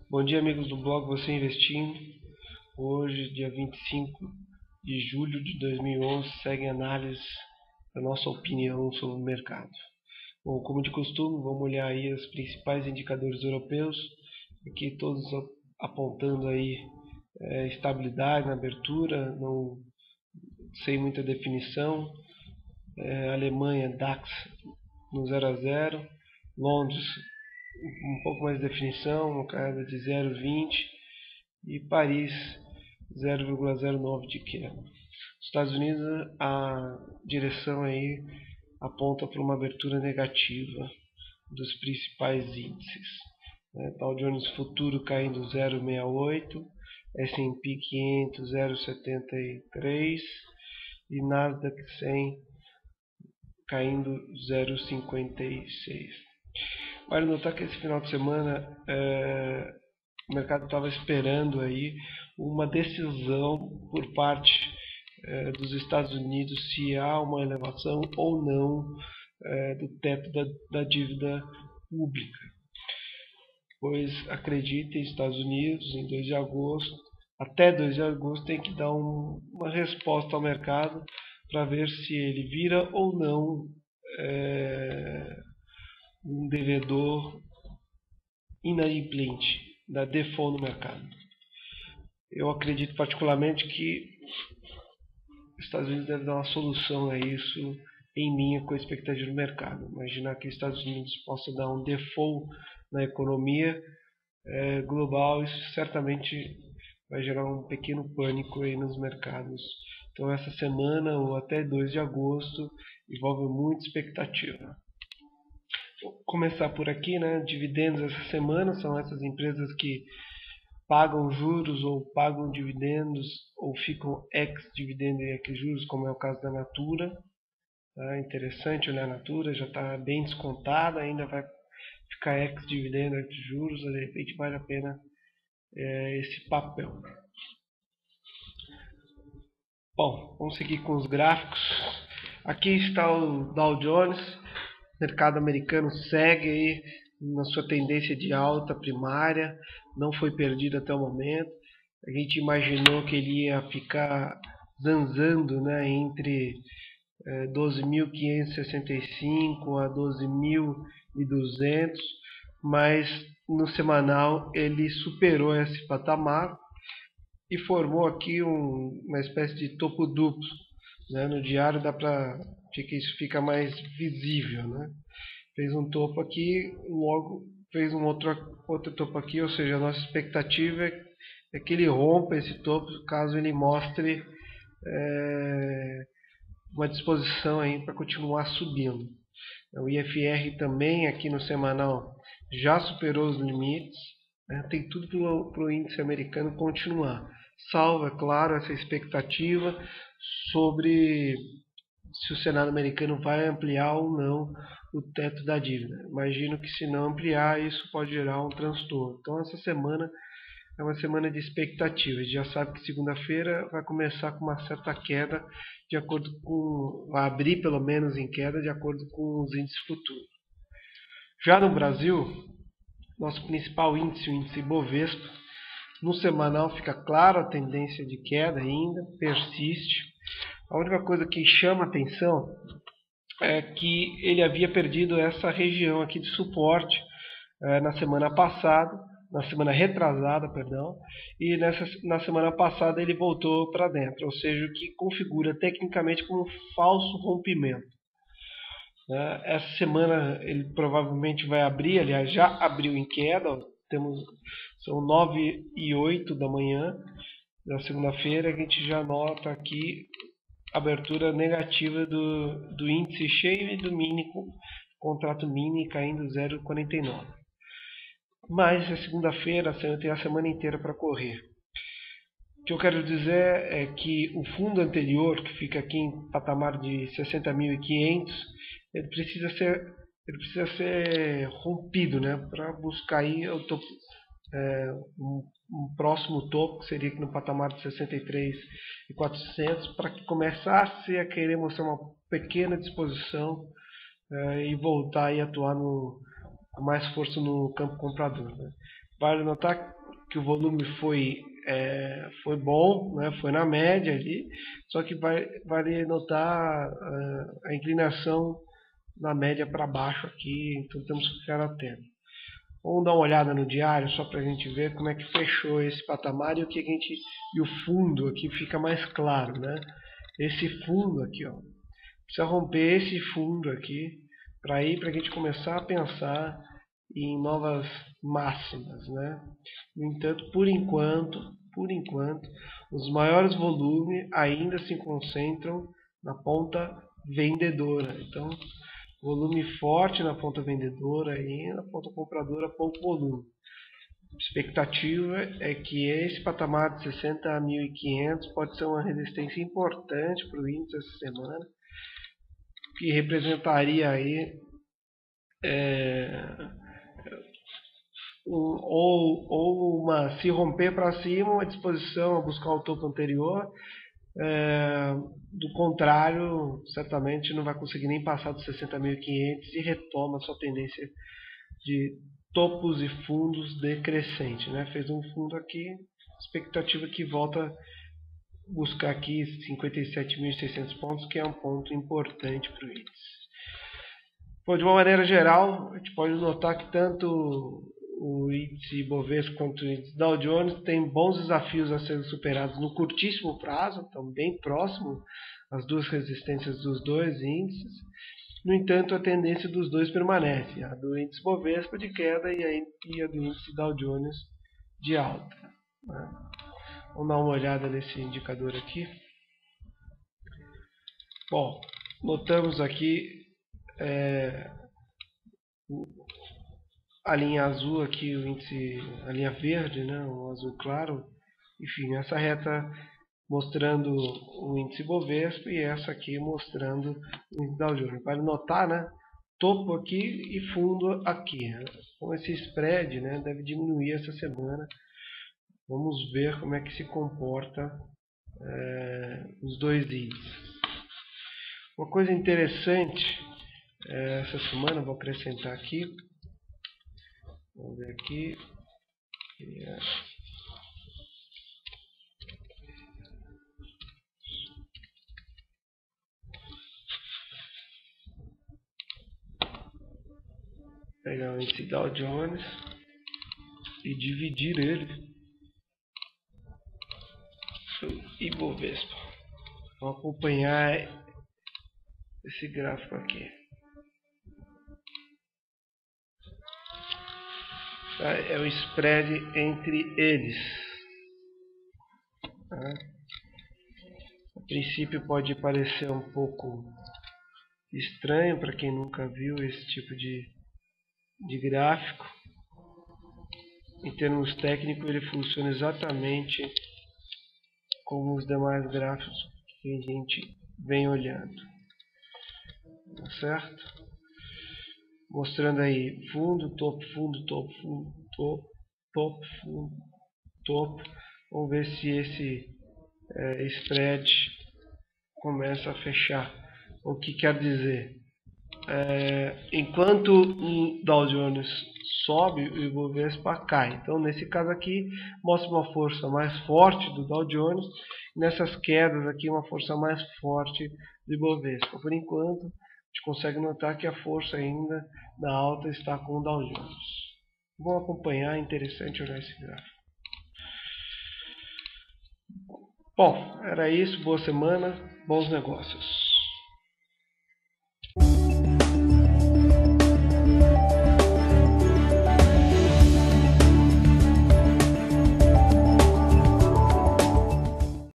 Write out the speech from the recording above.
Bom dia, amigos do blog Você Investindo. Hoje, dia 25 de julho de 2011, segue a análise da nossa opinião sobre o mercado. Bom, como de costume, vamos olhar aí os principais indicadores europeus, aqui todos apontando aí estabilidade na abertura, não sem muita definição. Alemanha, DAX no 0 a 0, Londres um pouco mais de definição, uma queda de 0,20 e Paris 0,09 de queda. Os Estados Unidos, a direção aí aponta para uma abertura negativa dos principais índices. Dow Jones Futuro caindo 0,68, S&P 500 0,73 e Nasdaq 100 caindo 0,56. Vale notar que esse final de semana o mercado estava esperando aí uma decisão por parte dos Estados Unidos se há uma elevação ou não do teto da dívida pública. Pois acreditem, Estados Unidos em 2 de agosto, até 2 de agosto tem que dar uma resposta ao mercado para ver se ele vira ou não um devedor inadimplente, da default no mercado. Eu acredito particularmente que os Estados Unidos devem dar uma solução a isso em linha com a expectativa do mercado. Imaginar que os Estados Unidos possa dar um default na economia global, isso certamente vai gerar um pequeno pânico aí nos mercados. Então essa semana ou até 2 de agosto envolve muita expectativa. Vou começar por aqui, dividendos essa semana são essas empresas que pagam juros ou pagam dividendos ou ficam ex-dividendo e ex-juros, como é o caso da Natura. Interessante olhar a Natura, já está bem descontada, ainda vai ficar ex-dividendo, ex-juros, de repente vale a pena esse papel. Bom, vamos seguir com os gráficos. Aqui está o Dow Jones. O mercado americano segue aí na sua tendência de alta primária, não foi perdido até o momento. A gente imaginou que ele ia ficar zanzando entre 12.565 a 12.200, mas no semanal ele superou esse patamar e formou aqui uma espécie de topo duplo. No diário dá para ver que isso fica mais visível. Fez um topo aqui, logo fez um outro topo aqui, ou seja, a nossa expectativa é que ele rompa esse topo, caso ele mostre uma disposição aí para continuar subindo. O IFR também aqui no semanal já superou os limites, tem tudo para o índice americano continuar, salvo, é claro, essa expectativa sobre se o Senado americano vai ampliar ou não o teto da dívida. Imagino que se não ampliar, isso pode gerar um transtorno. Então essa semana é uma semana de expectativa. A gente já sabe que segunda-feira vai começar com uma certa queda, de acordo com, vai abrir pelo menos em queda, de acordo com os índices futuros. Já no Brasil, nosso principal índice, o índice Bovespa, no semanal fica claro a tendência de queda ainda, persiste. A única coisa que chama atenção é que ele havia perdido essa região aqui de suporte na semana passada, na semana retrasada, perdão, e na semana passada ele voltou para dentro, ou seja, o que configura tecnicamente como um falso rompimento. Essa semana ele provavelmente vai abrir, aliás já abriu em queda, são 9h08 da manhã da segunda-feira, a gente já nota aqui abertura negativa do índice cheio e do mini, contrato mini caindo 0,49. Mas a segunda-feira tem a semana inteira para correr. O que eu quero dizer é que o fundo anterior, que fica aqui em patamar de 60.500, ele precisa ser rompido, para buscar aí o topo, um próximo topo, que seria aqui no patamar de 63.400, para que começasse a querer mostrar uma pequena disposição e voltar a atuar com mais força no campo comprador. Vale notar que o volume foi bom, né? Foi na média ali, só que vale notar a inclinação na média para baixo aqui, então temos que ficar atentos. Vamos dar uma olhada no diário só para a gente ver como é que fechou esse patamar e o que a gente e o fundo aqui fica mais claro, né? Esse fundo aqui, ó, precisa romper esse fundo aqui para a gente começar a pensar em novas máximas, né? No entanto, por enquanto, os maiores volumes ainda se concentram na ponta vendedora. Então, volume forte na ponta vendedora e na ponta compradora pouco volume. A expectativa é que esse patamar de 60.500 pode ser uma resistência importante para o índice essa semana, que representaria aí se romper para cima, uma disposição a buscar o topo anterior. Do contrário, certamente não vai conseguir nem passar dos 60.500 e retoma a sua tendência de topos e fundos decrescente, né? Fez um fundo aqui, expectativa que volta a buscar aqui 57.600 pontos, que é um ponto importante para o índice. Bom, de uma maneira geral, a gente pode notar que tanto o índice Bovespa quanto o índice Dow Jones tem bons desafios a serem superados no curtíssimo prazo, então bem próximo às duas resistências dos dois índices. No entanto, a tendência dos dois permanece, a do índice Bovespa de queda e a do índice Dow Jones de alta. Vamos dar uma olhada nesse indicador aqui. Bom, notamos aqui a linha azul aqui, o índice, a linha verde, né, o azul claro, enfim, essa reta mostrando o índice Bovespa e essa aqui mostrando o índice Dow Jones. Vale notar, né, topo aqui e fundo aqui. Então esse spread, né, deve diminuir essa semana. Vamos ver como é que se comporta os dois índices. Uma coisa interessante essa semana, vou acrescentar aqui. Vamos ver aqui. Pegar o índice Dow Jones e dividir ele pelo Ibovespa. Vamos acompanhar esse gráfico aqui. É o spread entre eles. A princípio pode parecer um pouco estranho para quem nunca viu esse tipo de gráfico. Em termos técnicos, ele funciona exatamente como os demais gráficos que a gente vem olhando. Tá certo? Mostrando aí fundo, topo, fundo, topo, fundo, topo, topo, fundo, topo. Vamos ver se esse spread começa a fechar. O que quer dizer? Enquanto o Dow Jones sobe, o Ibovespa cai. Então, nesse caso aqui, mostra uma força mais forte do Dow Jones. Nessas quedas aqui, uma força mais forte do Ibovespa. Por enquanto, a gente consegue notar que a força ainda da alta está com o Dow Jones. Vamos acompanhar, é interessante olhar esse gráfico. Bom, era isso. Boa semana, bons negócios.